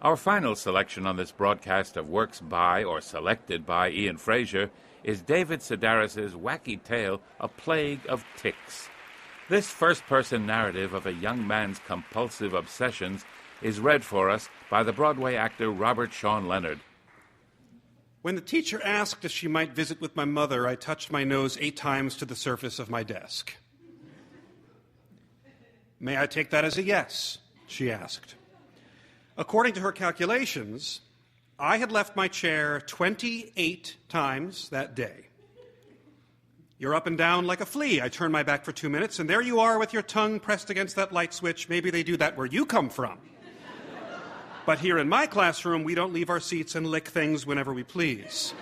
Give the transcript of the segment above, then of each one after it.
Our final selection on this broadcast of works by or selected by Ian Frazier is David Sedaris' wacky tale, A Plague of Tics. This first-person narrative of a young man's compulsive obsessions is read for us by the Broadway actor Robert Sean Leonard. When the teacher asked if she might visit with my mother, I touched my nose 8 times to the surface of my desk. "May I take that as a yes?" she asked. According to her calculations, I had left my chair 28 times that day. "You're up and down like a flea." I turned my back for 2 minutes, and there you are with your tongue pressed against that light switch. Maybe they do that where you come from. But here in my classroom, we don't leave our seats and lick things whenever we please.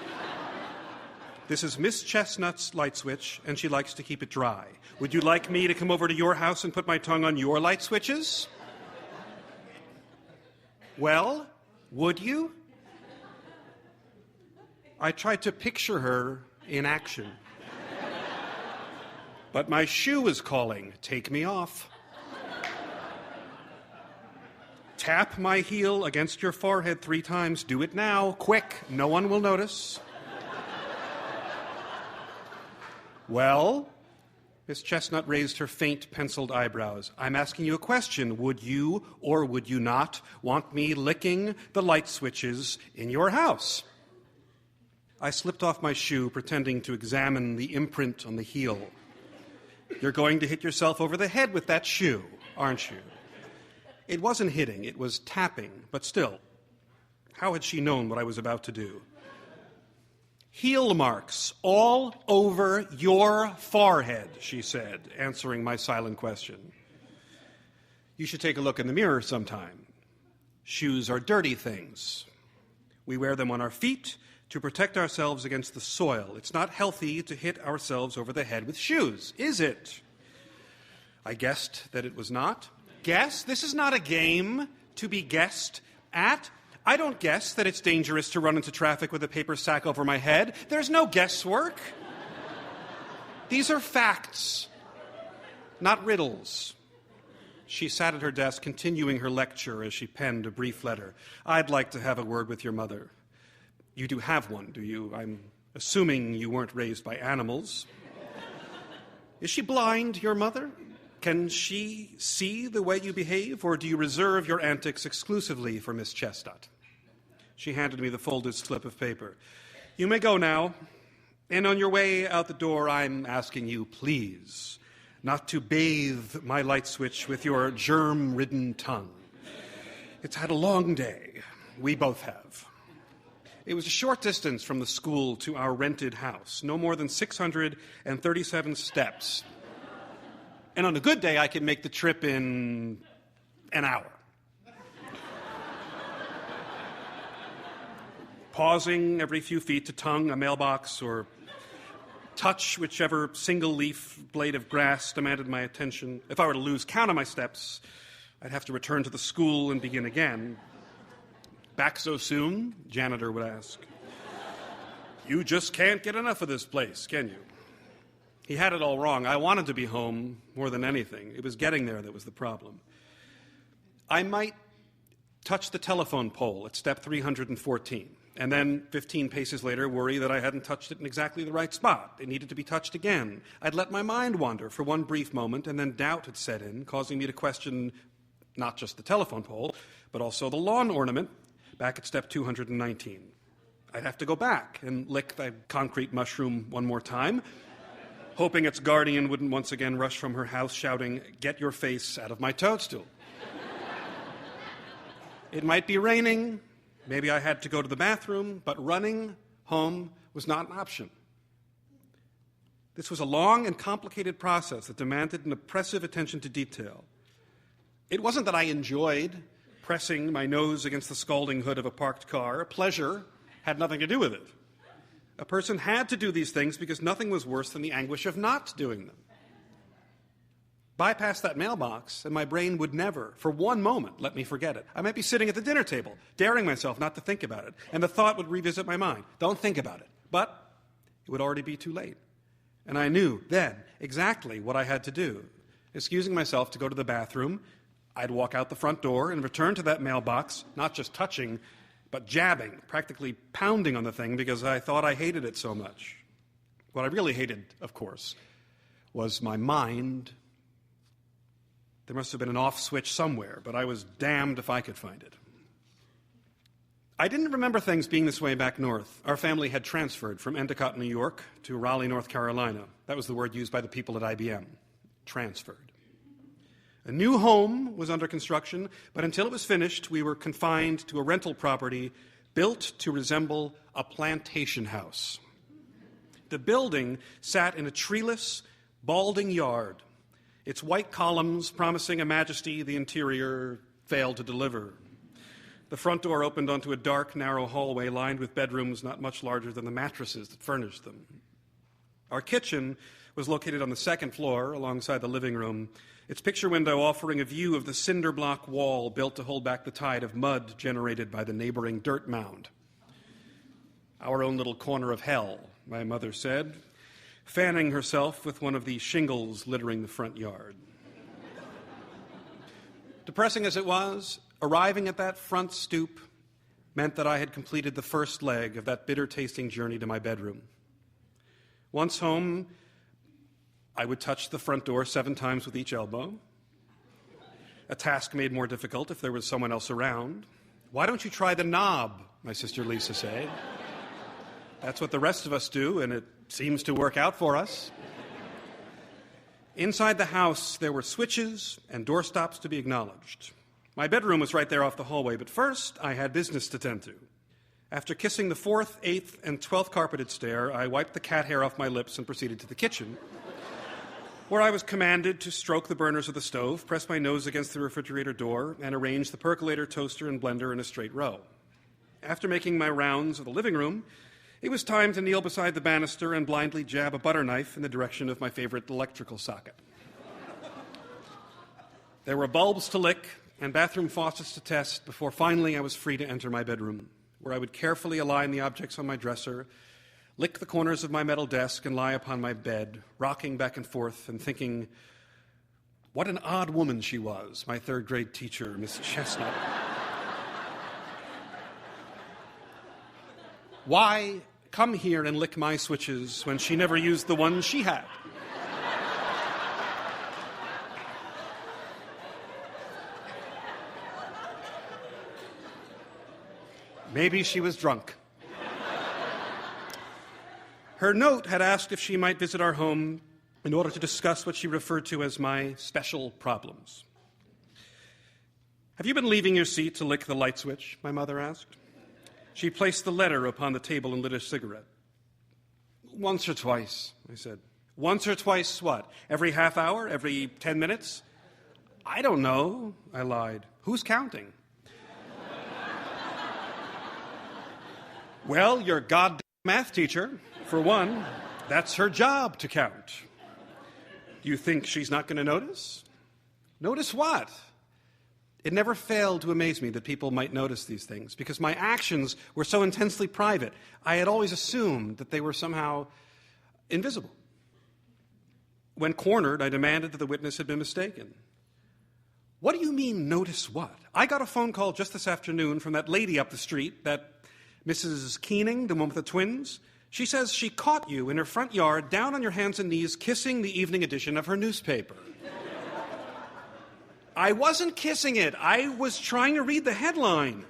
This is Miss Chestnut's light switch, and she likes to keep it dry. Would you like me to come over to your house and put my tongue on your light switches? Well, would you? I tried to picture her in action. But my shoe is calling. Take me off. Tap my heel against your forehead 3 times. Do it now. Quick. No one will notice. Well, Miss Chestnut raised her faint, penciled eyebrows. I'm asking you a question. Would you or would you not want me licking the light switches in your house? I slipped off my shoe, pretending to examine the imprint on the heel. You're going to hit yourself over the head with that shoe, aren't you? It wasn't hitting, it was tapping, but still, how had she known what I was about to do? Heel marks all over your forehead, she said, answering my silent question. You should take a look in the mirror sometime. Shoes are dirty things. We wear them on our feet to protect ourselves against the soil. It's not healthy to hit ourselves over the head with shoes, is it? I guessed that it was not. Guess? This is not a game to be guessed at. I don't guess that it's dangerous to run into traffic with a paper sack over my head. There's no guesswork. These are facts, not riddles. She sat at her desk, continuing her lecture as she penned a brief letter. I'd like to have a word with your mother. You do have one, do you? I'm assuming you weren't raised by animals. Is she blind, your mother? Can she see the way you behave, or do you reserve your antics exclusively for Miss Chestnut? She handed me the folded slip of paper. You may go now, and on your way out the door, I'm asking you, please, not to bathe my light switch with your germ-ridden tongue. It's had a long day. We both have. It was a short distance from the school to our rented house, no more than 637 steps. And on a good day, I can make the trip in an hour. Pausing every few feet to tongue a mailbox or touch whichever single-leaf blade of grass demanded my attention. If I were to lose count of my steps, I'd have to return to the school and begin again. Back so soon? Janitor would ask. You just can't get enough of this place, can you? He had it all wrong. I wanted to be home more than anything. It was getting there that was the problem. I might touch the telephone pole at step 314, and then 15 paces later worry that I hadn't touched it in exactly the right spot. It needed to be touched again. I'd let my mind wander for one brief moment, and then doubt had set in, causing me to question not just the telephone pole, but also the lawn ornament back at step 219. I'd have to go back and lick the concrete mushroom one more time, hoping its guardian wouldn't once again rush from her house shouting, "Get your face out of my toadstool." It might be raining, maybe I had to go to the bathroom, but running home was not an option. This was a long and complicated process that demanded an oppressive attention to detail. It wasn't that I enjoyed pressing my nose against the scalding hood of a parked car. Pleasure had nothing to do with it. A person had to do these things because nothing was worse than the anguish of not doing them. Bypass that mailbox, and my brain would never, for one moment, let me forget it. I might be sitting at the dinner table, daring myself not to think about it, and the thought would revisit my mind. Don't think about it. But it would already be too late. And I knew then exactly what I had to do. Excusing myself to go to the bathroom, I'd walk out the front door and return to that mailbox, not just touching, but jabbing, practically pounding on the thing because I thought I hated it so much. What I really hated, of course, was my mind. There must have been an off switch somewhere, but I was damned if I could find it. I didn't remember things being this way back north. Our family had transferred from Endicott, New York, to Raleigh, North Carolina. That was the word used by the people at IBM. Transferred. A new home was under construction, but until it was finished, we were confined to a rental property built to resemble a plantation house. The building sat in a treeless, balding yard. Its white columns, promising a majesty the interior failed to deliver. The front door opened onto a dark, narrow hallway lined with bedrooms not much larger than the mattresses that furnished them. Our kitchen was located on the second floor alongside the living room, its picture window offering a view of the cinder block wall built to hold back the tide of mud generated by the neighboring dirt mound. Our own little corner of hell, my mother said, fanning herself with one of the shingles littering the front yard. Depressing as it was, arriving at that front stoop meant that I had completed the first leg of that bitter-tasting journey to my bedroom. Once home, I would touch the front door 7 times with each elbow, a task made more difficult if there was someone else around. "Why don't you try the knob?" my sister Lisa said. "That's what the rest of us do, and it seems to work out for us." Inside the house, there were switches and doorstops to be acknowledged. My bedroom was right there off the hallway, but first I had business to tend to. After kissing the 4th, 8th, and 12th carpeted stair, I wiped the cat hair off my lips and proceeded to the kitchen, where I was commanded to stroke the burners of the stove, press my nose against the refrigerator door, and arrange the percolator, toaster, and blender in a straight row. After making my rounds of the living room, it was time to kneel beside the banister and blindly jab a butter knife in the direction of my favorite electrical socket. There were bulbs to lick and bathroom faucets to test before finally I was free to enter my bedroom, where I would carefully align the objects on my dresser, lick the corners of my metal desk, and lie upon my bed, rocking back and forth and thinking, what an odd woman she was, my 3rd grade teacher, Miss Chestnut. Why come here and lick my switches when she never used the ones she had? Maybe she was drunk. Her note had asked if she might visit our home in order to discuss what she referred to as my special problems. "Have you been leaving your seat to lick the light switch?" my mother asked. She placed the letter upon the table and lit a cigarette. "Once or twice," I said. "Once or twice what? Every half hour? Every 10 minutes? "I don't know," I lied. "Who's counting?" "Well, your goddamn math teacher, for one. That's her job to count." "Do you think she's not going to notice?" "Notice what?" It never failed to amaze me that people might notice these things, because my actions were so intensely private. I had always assumed that they were somehow invisible. When cornered, I demanded that the witness had been mistaken. "What do you mean, notice what? I got a phone call just this afternoon from that lady up the street, that Mrs. Keening, the one with the twins. She says she caught you in her front yard, down on your hands and knees, kissing the evening edition of her newspaper." "I wasn't kissing it. I was trying to read the headline."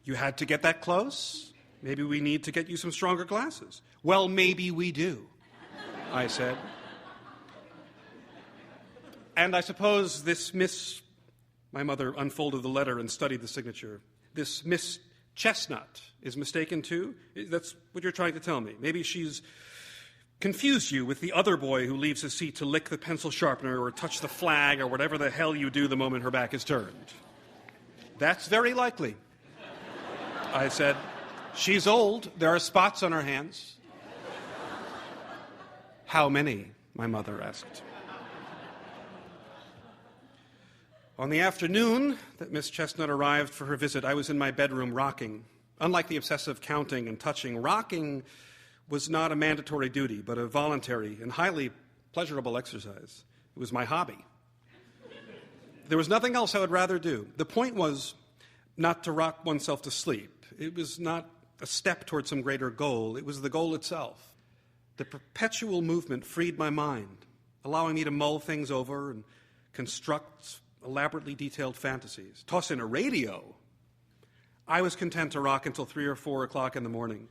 "You had to get that close? Maybe we need to get you some stronger glasses." "Well, maybe we do," I said. "And I suppose this Miss..." My mother unfolded the letter and studied the signature. "This Miss Chestnut is mistaken too? That's what you're trying to tell me. Maybe she's confused you with the other boy who leaves his seat to lick the pencil sharpener or touch the flag or whatever the hell you do the moment her back is turned." "That's very likely," I said. "She's old. There are spots on her hands." "How many?" my mother asked. On the afternoon that Miss Chestnut arrived for her visit, I was in my bedroom rocking. Unlike the obsessive counting and touching, rocking was not a mandatory duty, but a voluntary and highly pleasurable exercise. It was my hobby. There was nothing else I would rather do. The point was not to rock oneself to sleep. It was not a step toward some greater goal. It was the goal itself. The perpetual movement freed my mind, allowing me to mull things over and construct elaborately detailed fantasies. Toss in a radio. I was content to rock until 3 or 4 o'clock in the morning,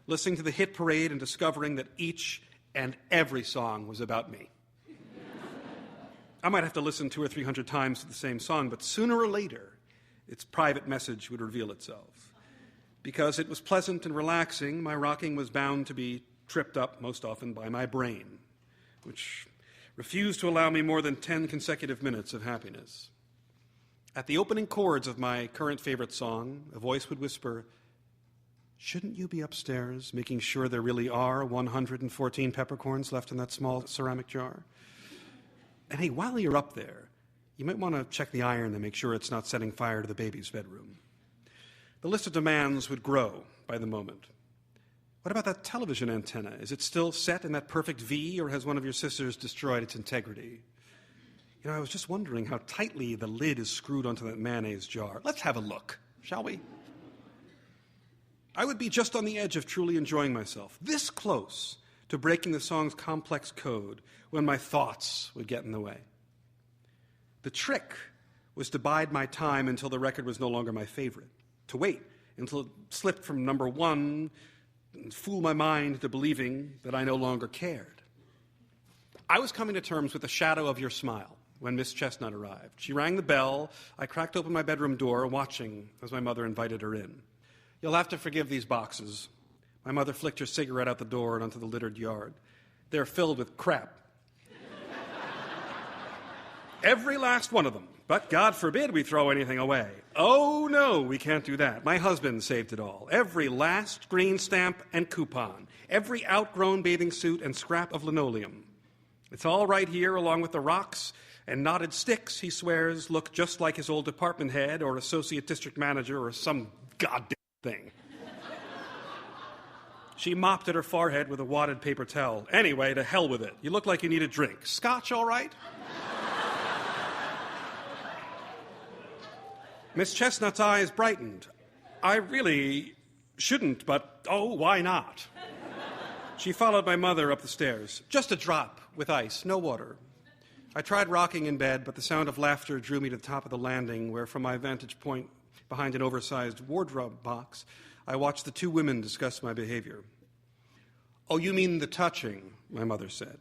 listening to the hit parade and discovering that each and every song was about me. I might have to listen 200 or 300 times to the same song, but sooner or later, its private message would reveal itself. Because it was pleasant and relaxing, my rocking was bound to be tripped up most often by my brain, which refused to allow me more than 10 consecutive minutes of happiness. At the opening chords of my current favorite song, a voice would whisper, "Shouldn't you be upstairs making sure there really are 114 peppercorns left in that small ceramic jar? And hey, while you're up there, you might want to check the iron and make sure it's not setting fire to the baby's bedroom." The list of demands would grow by the moment. What about that television antenna? Is it still set in that perfect V, or has one of your sisters destroyed its integrity? You know, I was just wondering how tightly the lid is screwed onto that mayonnaise jar. Let's have a look, shall we? I would be just on the edge of truly enjoying myself, this close to breaking the song's complex code, when my thoughts would get in the way. The trick was to bide my time until the record was no longer my favorite, to wait until it slipped from number one and fool my mind into believing that I no longer cared. I was coming to terms with the shadow of your smile when Miss Chestnut arrived. She rang the bell. I cracked open my bedroom door, watching as my mother invited her in. "You'll have to forgive these boxes." My mother flicked her cigarette out the door and onto the littered yard. "They're filled with crap. Every last one of them. But God forbid we throw anything away." "Oh, no, we can't do that. My husband saved it all. Every last green stamp and coupon. Every outgrown bathing suit and scrap of linoleum. It's all right here, along with the rocks and knotted sticks, he swears, look just like his old department head or associate district manager or some goddamn thing." She mopped at her forehead with a wadded paper towel. "Anyway, to hell with it. You look like you need a drink. Scotch, all right?" Miss Chestnut's eyes brightened. "I really shouldn't, but oh, why not?" She followed my mother up the stairs. "Just a drop with ice, no water." I tried rocking in bed, but the sound of laughter drew me to the top of the landing, where from my vantage point behind an oversized wardrobe box, I watched the two women discuss my behavior. "Oh, you mean the touching," my mother said.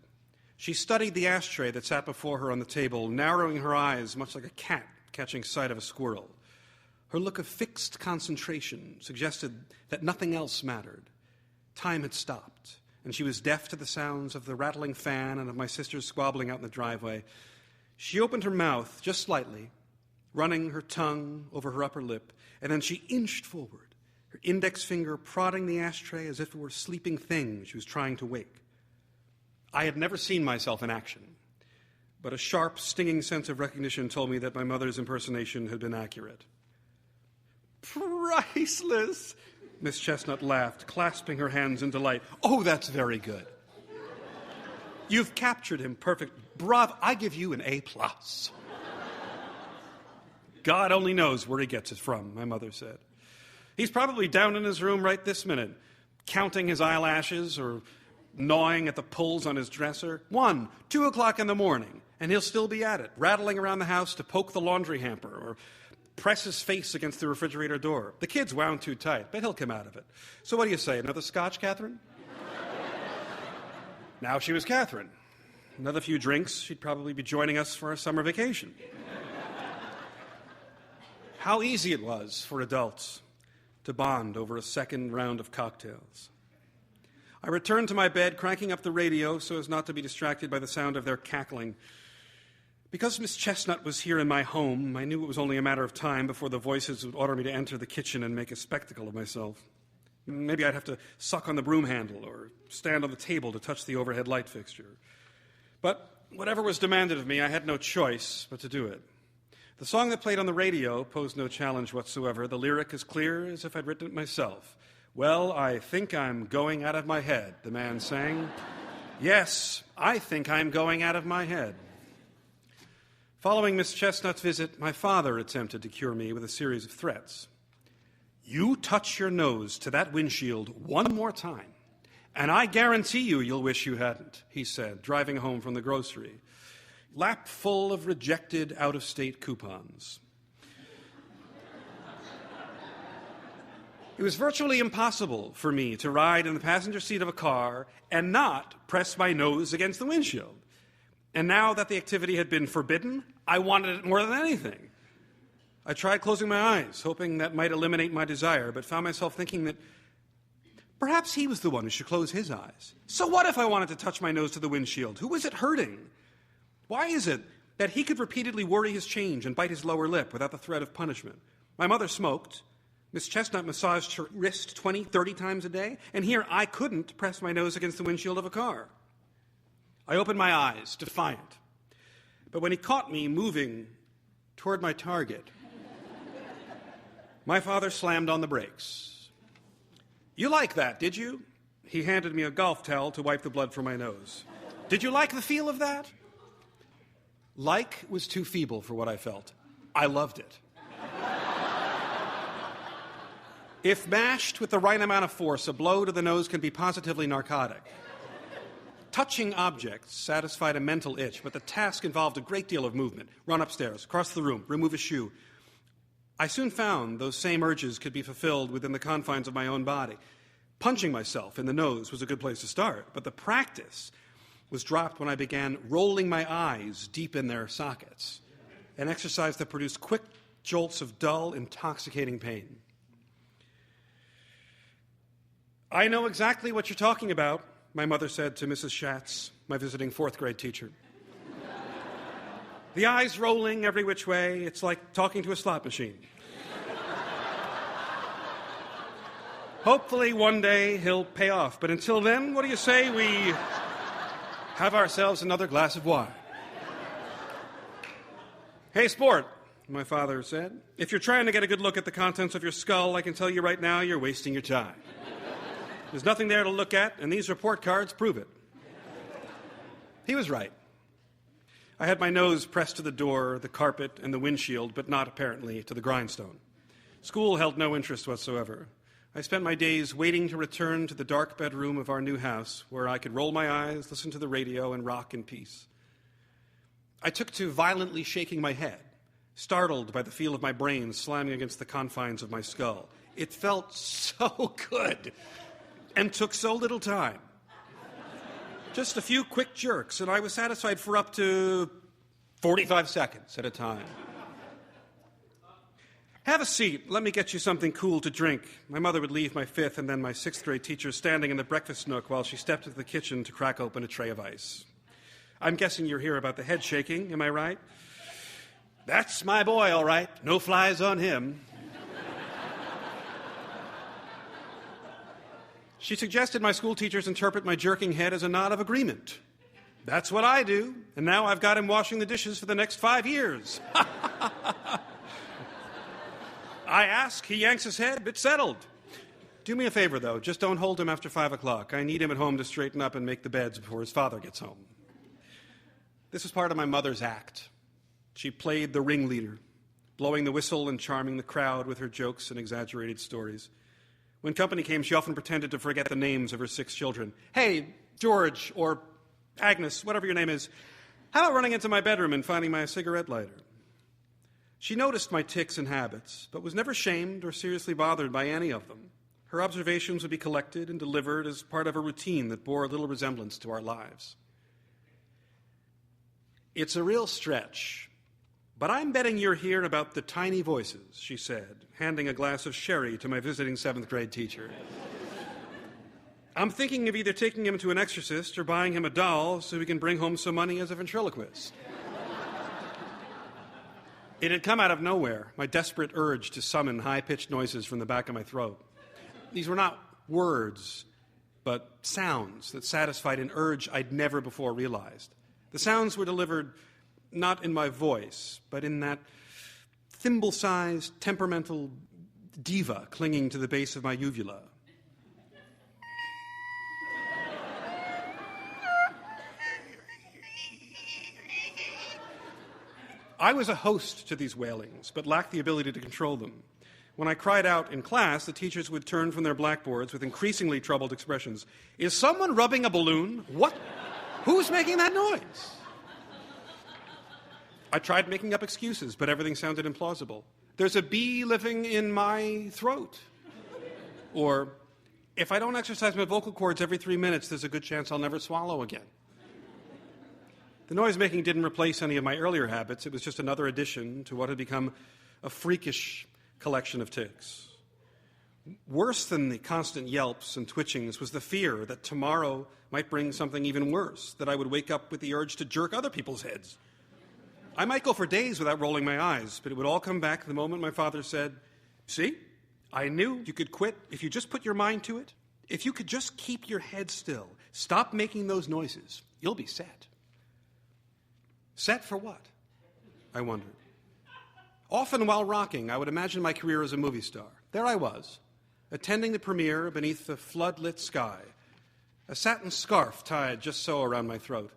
She studied the ashtray that sat before her on the table, narrowing her eyes much like a cat catching sight of a squirrel. Her look of fixed concentration suggested that nothing else mattered. Time had stopped, and she was deaf to the sounds of the rattling fan and of my sisters squabbling out in the driveway. She opened her mouth just slightly, running her tongue over her upper lip, and then she inched forward, her index finger prodding the ashtray as if it were a sleeping thing she was trying to wake. I had never seen myself in action, but a sharp, stinging sense of recognition told me that my mother's impersonation had been accurate. "Priceless!" Miss Chestnut laughed, clasping her hands in delight. "Oh, that's very good. You've captured him perfect. Bravo! I give you an A+. God only knows where he gets it from," my mother said. "He's probably down in his room right this minute, counting his eyelashes or gnawing at the pulls on his dresser. 1, 2 o'clock in the morning, and he'll still be at it, rattling around the house to poke the laundry hamper or press his face against the refrigerator door. The kid's wound too tight, but he'll come out of it. So what do you say, another scotch, Catherine?" Now she was Catherine. Another few drinks, she'd probably be joining us for a summer vacation. How easy it was for adults to bond over a second round of cocktails. I returned to my bed, cranking up the radio so as not to be distracted by the sound of their cackling. Because Miss Chestnut was here in my home, I knew it was only a matter of time before the voices would order me to enter the kitchen and make a spectacle of myself. Maybe I'd have to suck on the broom handle or stand on the table to touch the overhead light fixture. But whatever was demanded of me, I had no choice but to do it. The song that played on the radio posed no challenge whatsoever, the lyric as clear as if I'd written it myself. "Well, I think I'm going out of my head," the man sang. "Yes, I think I'm going out of my head." Following Miss Chestnut's visit, my father attempted to cure me with a series of threats. You touch your nose to that windshield one more time, and I guarantee you'll wish you hadn't, he said, driving home from the grocery, lap full of rejected out-of-state coupons. It was virtually impossible for me to ride in the passenger seat of a car and not press my nose against the windshield. And now that the activity had been forbidden, I wanted it more than anything. I tried closing my eyes, hoping that might eliminate my desire, but found myself thinking that perhaps he was the one who should close his eyes. So what if I wanted to touch my nose to the windshield? Who was it hurting? Why is it that he could repeatedly worry his change and bite his lower lip without the threat of punishment? My mother smoked. Miss Chestnut massaged her wrist 20, 30 times a day, and here I couldn't press my nose against the windshield of a car. I opened my eyes, defiant. But when he caught me moving toward my target, my father slammed on the brakes. You like that, did you? He handed me a golf towel to wipe the blood from my nose. Did you like the feel of that? Like was too feeble for what I felt. I loved it. If mashed with the right amount of force, a blow to the nose can be positively narcotic. Touching objects satisfied a mental itch, but the task involved a great deal of movement. Run upstairs, across the room, remove a shoe. I soon found those same urges could be fulfilled within the confines of my own body. Punching myself in the nose was a good place to start, but the practice was dropped when I began rolling my eyes deep in their sockets, an exercise that produced quick jolts of dull, intoxicating pain. I know exactly what you're talking about, my mother said to Mrs. Schatz, my visiting fourth grade teacher. The eyes rolling every which way, it's like talking to a slot machine. Hopefully one day he'll pay off, but until then, what do you say we have ourselves another glass of wine? Hey, sport, my father said. If you're trying to get a good look at the contents of your skull, I can tell you right now you're wasting your time. There's nothing there to look at, and these report cards prove it. He was right. I had my nose pressed to the door, the carpet, and the windshield, but not, apparently, to the grindstone. School held no interest whatsoever. I spent my days waiting to return to the dark bedroom of our new house, where I could roll my eyes, listen to the radio, and rock in peace. I took to violently shaking my head, startled by the feel of my brain slamming against the confines of my skull. It felt so good and took so little time. Just a few quick jerks, and I was satisfied for up to 45 seconds at a time. Have a seat. Let me get you something cool to drink. My mother would leave my fifth and then my sixth grade teacher standing in the breakfast nook while she stepped into the kitchen to crack open a tray of ice. I'm guessing you're here about the head shaking, am I right? That's my boy, all right. No flies on him. She suggested my school teachers interpret my jerking head as a nod of agreement. That's what I do, and now I've got him washing the dishes for the next 5 years. I ask, he yanks his head, it's settled. Do me a favor, though. Just don't hold him after 5 o'clock. I need him at home to straighten up and make the beds before his father gets home. This was part of my mother's act. She played the ringleader, blowing the whistle and charming the crowd with her jokes and exaggerated stories. When company came, she often pretended to forget the names of her 6 children. Hey, George, or Agnes, whatever your name is, how about running into my bedroom and finding my cigarette lighter? She noticed my tics and habits, but was never shamed or seriously bothered by any of them. Her observations would be collected and delivered as part of a routine that bore little resemblance to our lives. It's a real stretch, but I'm betting you're here about the tiny voices, she said, handing a glass of sherry to my visiting 7th grade teacher. I'm thinking of either taking him to an exorcist or buying him a doll so he can bring home some money as a ventriloquist. It had come out of nowhere, my desperate urge to summon high-pitched noises from the back of my throat. These were not words, but sounds that satisfied an urge I'd never before realized. The sounds were delivered not in my voice, but in that thimble-sized, temperamental diva clinging to the base of my uvula. I was a host to these wailings, but lacked the ability to control them. When I cried out in class, the teachers would turn from their blackboards with increasingly troubled expressions. Is someone rubbing a balloon? What? Who's making that noise? I tried making up excuses, but everything sounded implausible. There's a bee living in my throat. Or, if I don't exercise my vocal cords every 3 minutes, there's a good chance I'll never swallow again. The noise-making didn't replace any of my earlier habits. It was just another addition to what had become a freakish collection of tics. Worse than the constant yelps and twitchings was the fear that tomorrow might bring something even worse, that I would wake up with the urge to jerk other people's heads. I might go for days without rolling my eyes, but it would all come back the moment my father said, "See, I knew you could quit if you just put your mind to it. If you could just keep your head still, stop making those noises, you'll be set." Set for what? I wondered. Often while rocking, I would imagine my career as a movie star. There I was, attending the premiere beneath the flood-lit sky, a satin scarf tied just so around my throat.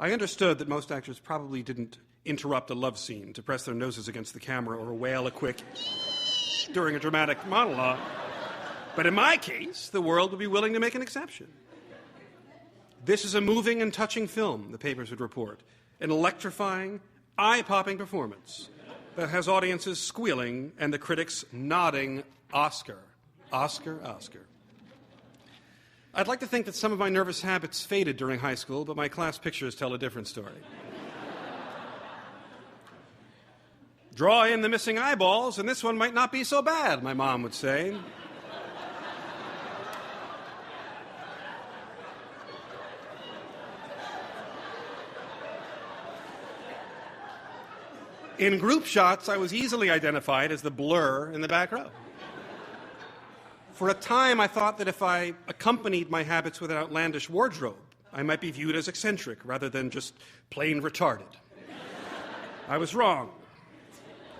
I understood that most actors probably didn't interrupt a love scene to press their noses against the camera or wail a quick during a dramatic monologue. But in my case, the world would be willing to make an exception. This is a moving and touching film, the papers would report, an electrifying, eye-popping performance that has audiences squealing and the critics nodding, Oscar, Oscar, Oscar. I'd like to think that some of my nervous habits faded during high school, but my class pictures tell a different story. Draw in the missing eyeballs, and this one might not be so bad, my mom would say. In group shots, I was easily identified as the blur in the back row. For a time, I thought that if I accompanied my habits with an outlandish wardrobe, I might be viewed as eccentric rather than just plain retarded. I was wrong.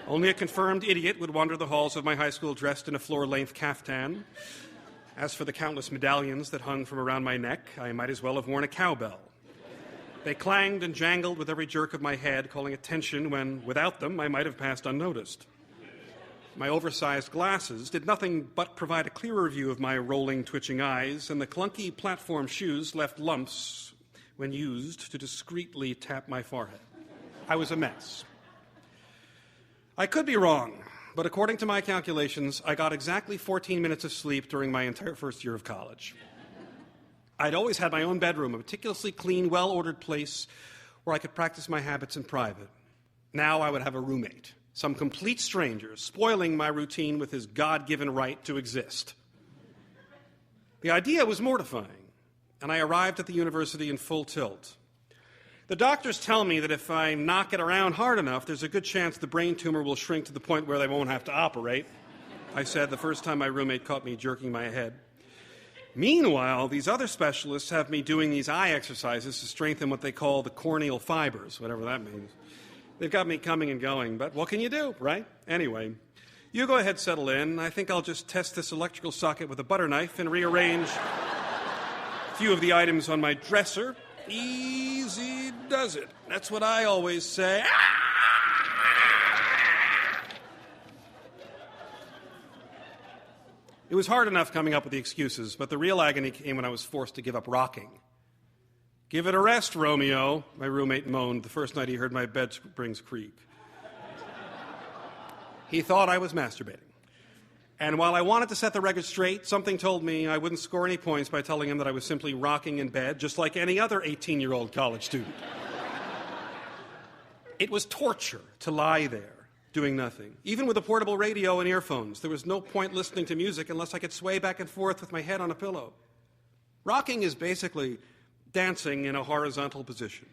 Only a confirmed idiot would wander the halls of my high school dressed in a floor-length caftan. As for the countless medallions that hung from around my neck, I might as well have worn a cowbell. They clanged and jangled with every jerk of my head, calling attention when, without them, I might have passed unnoticed. My oversized glasses did nothing but provide a clearer view of my rolling, twitching eyes, and the clunky platform shoes left lumps when used to discreetly tap my forehead. I was a mess. I could be wrong, but according to my calculations, I got exactly 14 minutes of sleep during my entire first year of college. I'd always had my own bedroom, a meticulously clean, well-ordered place where I could practice my habits in private. Now I would have a roommate, some complete stranger, spoiling my routine with his God-given right to exist. The idea was mortifying, and I arrived at the university in full tilt. The doctors tell me that if I knock it around hard enough, there's a good chance the brain tumor will shrink to the point where they won't have to operate, I said the first time my roommate caught me jerking my head. Meanwhile, these other specialists have me doing these eye exercises to strengthen what they call the corneal fibers, whatever that means. They've got me coming and going, but what can you do, right? Anyway, you go ahead, settle in. I think I'll just test this electrical socket with a butter knife and rearrange a few of the items on my dresser. Easy does it. That's what I always say. It was hard enough coming up with the excuses, but the real agony came when I was forced to give up rocking. "Give it a rest, Romeo," my roommate moaned the first night he heard my bed springs creak. He thought I was masturbating. And while I wanted to set the record straight, something told me I wouldn't score any points by telling him that I was simply rocking in bed, just like any other 18-year-old college student. It was torture to lie there, doing nothing. Even with a portable radio and earphones, there was no point listening to music unless I could sway back and forth with my head on a pillow. Rocking is basically dancing in a horizontal position.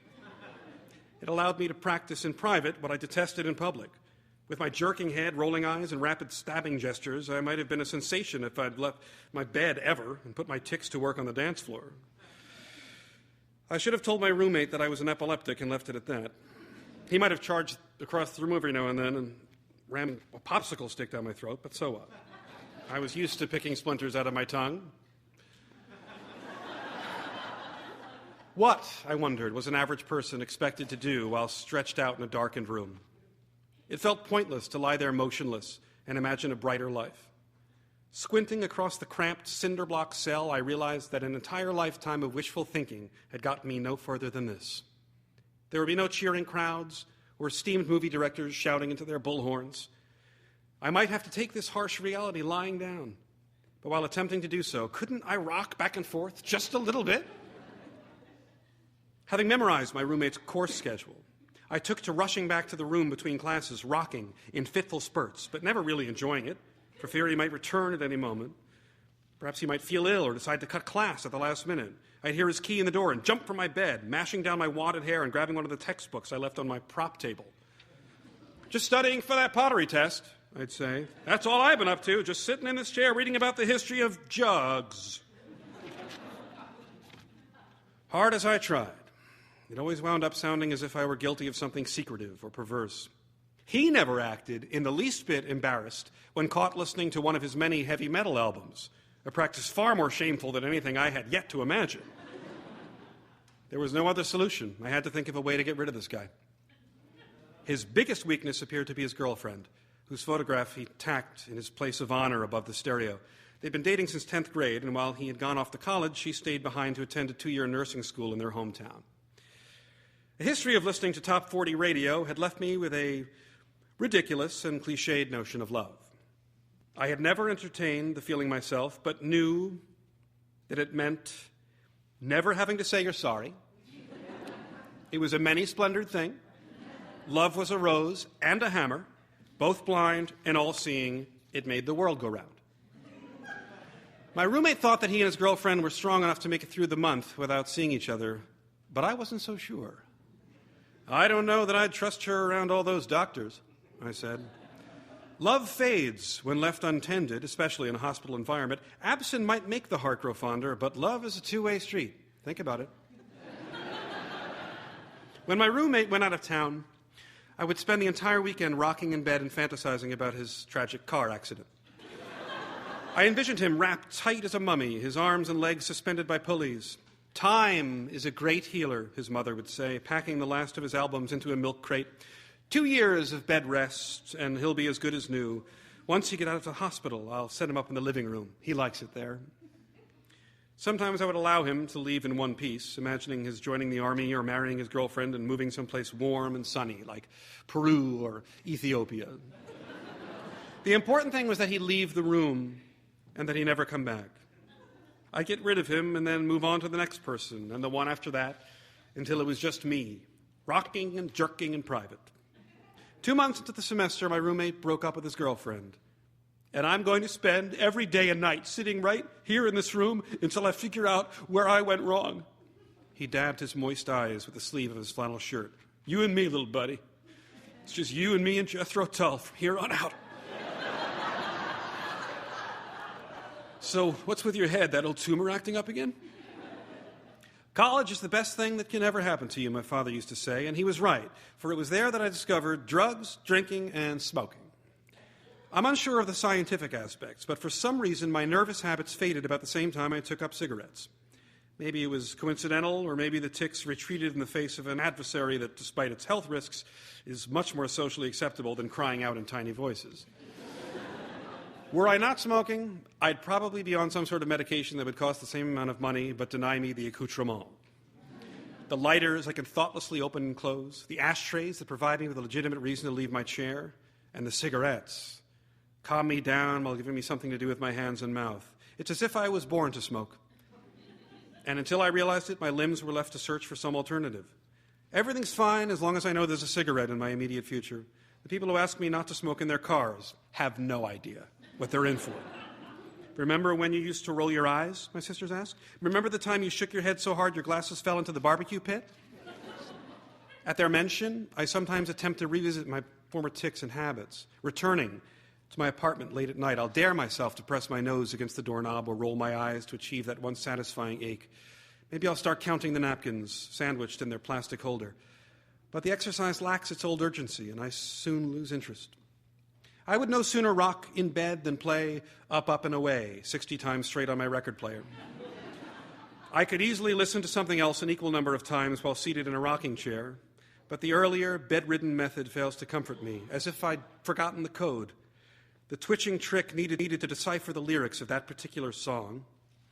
It allowed me to practice in private what I detested in public. With my jerking head, rolling eyes, and rapid stabbing gestures, I might have been a sensation if I'd left my bed ever and put my tics to work on the dance floor. I should have told my roommate that I was an epileptic and left it at that. He might have charged across the room every now and then and rammed a popsicle stick down my throat, but so what? I was used to picking splinters out of my tongue. What, I wondered, was an average person expected to do while stretched out in a darkened room? It felt pointless to lie there motionless and imagine a brighter life. Squinting across the cramped cinder-block cell, I realized that an entire lifetime of wishful thinking had gotten me no further than this. There would be no cheering crowds or esteemed movie directors shouting into their bullhorns. I might have to take this harsh reality lying down, but while attempting to do so, couldn't I rock back and forth just a little bit? Having memorized my roommate's course schedule, I took to rushing back to the room between classes, rocking in fitful spurts, but never really enjoying it, for fear he might return at any moment. Perhaps he might feel ill or decide to cut class at the last minute. I'd hear his key in the door and jump from my bed, mashing down my wadded hair and grabbing one of the textbooks I left on my prop table. "Just studying for that pottery test," I'd say. "That's all I've been up to, just sitting in this chair reading about the history of jugs." Hard as I tried, it always wound up sounding as if I were guilty of something secretive or perverse. He never acted in the least bit embarrassed when caught listening to one of his many heavy metal albums, a practice far more shameful than anything I had yet to imagine. There was no other solution. I had to think of a way to get rid of this guy. His biggest weakness appeared to be his girlfriend, whose photograph he tacked in his place of honor above the stereo. They'd been dating since 10th grade, and while he had gone off to college, she stayed behind to attend a 2-year nursing school in their hometown. A history of listening to Top 40 radio had left me with a ridiculous and cliched notion of love. I had never entertained the feeling myself, but knew that it meant never having to say you're sorry. It was a many-splendored thing. Love was a rose and a hammer, both blind and all-seeing. It made the world go round. My roommate thought that he and his girlfriend were strong enough to make it through the month without seeing each other, but I wasn't so sure. "I don't know that I'd trust her around all those doctors," I said. "Love fades when left untended, especially in a hospital environment. Absent might make the heart grow fonder, but love is a two-way street. Think about it." When my roommate went out of town, I would spend the entire weekend rocking in bed and fantasizing about his tragic car accident. I envisioned him wrapped tight as a mummy, his arms and legs suspended by pulleys. "Time is a great healer," his mother would say, packing the last of his albums into a milk crate. 2 years of bed rest, and he'll be as good as new. Once he gets out of the hospital, I'll set him up in the living room. He likes it there." Sometimes I would allow him to leave in one piece, imagining his joining the army or marrying his girlfriend and moving someplace warm and sunny, like Peru or Ethiopia. The important thing was that he leave the room and that he never come back. I'd get rid of him and then move on to the next person and the one after that until it was just me, rocking and jerking in private. 2 months into the semester, my roommate broke up with his girlfriend. "And I'm going to spend every day and night sitting right here in this room until I figure out where I went wrong." He dabbed his moist eyes with the sleeve of his flannel shirt. "You and me, little buddy. It's just you and me and Jethro Tull from here on out." "So what's with your head? That old tumor acting up again?" "College is the best thing that can ever happen to you," my father used to say, and he was right, for it was there that I discovered drugs, drinking, and smoking. I'm unsure of the scientific aspects, but for some reason my nervous habits faded about the same time I took up cigarettes. Maybe it was coincidental, or maybe the tics retreated in the face of an adversary that, despite its health risks, is much more socially acceptable than crying out in tiny voices. Were I not smoking, I'd probably be on some sort of medication that would cost the same amount of money but deny me the accoutrement. The lighters I can thoughtlessly open and close, the ashtrays that provide me with a legitimate reason to leave my chair, and the cigarettes calm me down while giving me something to do with my hands and mouth. It's as if I was born to smoke. And until I realized it, my limbs were left to search for some alternative. Everything's fine as long as I know there's a cigarette in my immediate future. The people who ask me not to smoke in their cars have no idea what they're in for. "Remember when you used to roll your eyes?" my sisters asked. "Remember the time you shook your head so hard your glasses fell into the barbecue pit?" At their mention, I sometimes attempt to revisit my former tics and habits. Returning to my apartment late at night, I'll dare myself to press my nose against the doorknob or roll my eyes to achieve that once satisfying ache. Maybe I'll start counting the napkins sandwiched in their plastic holder. But the exercise lacks its old urgency, and I soon lose interest. I would no sooner rock in bed than play Up, Up, and Away 60 times straight on my record player. I could easily listen to something else an equal number of times while seated in a rocking chair, but the earlier, bedridden method fails to comfort me, as if I'd forgotten the code. The twitching trick needed to decipher the lyrics of that particular song.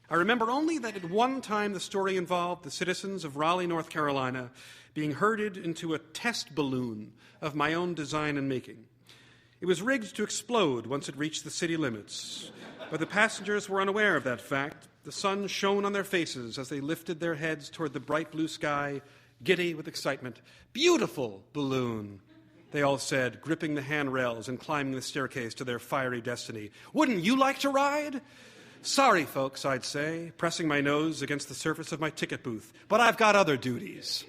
I remember only that at one time the story involved the citizens of Raleigh, North Carolina, being herded into a test balloon of my own design and making. It was rigged to explode once it reached the city limits, but the passengers were unaware of that fact. The sun shone on their faces as they lifted their heads toward the bright blue sky, giddy with excitement. "Beautiful balloon," they all said, gripping the handrails and climbing the staircase to their fiery destiny. "Wouldn't you like to ride?" "Sorry, folks," I'd say, pressing my nose against the surface of my ticket booth, "but I've got other duties."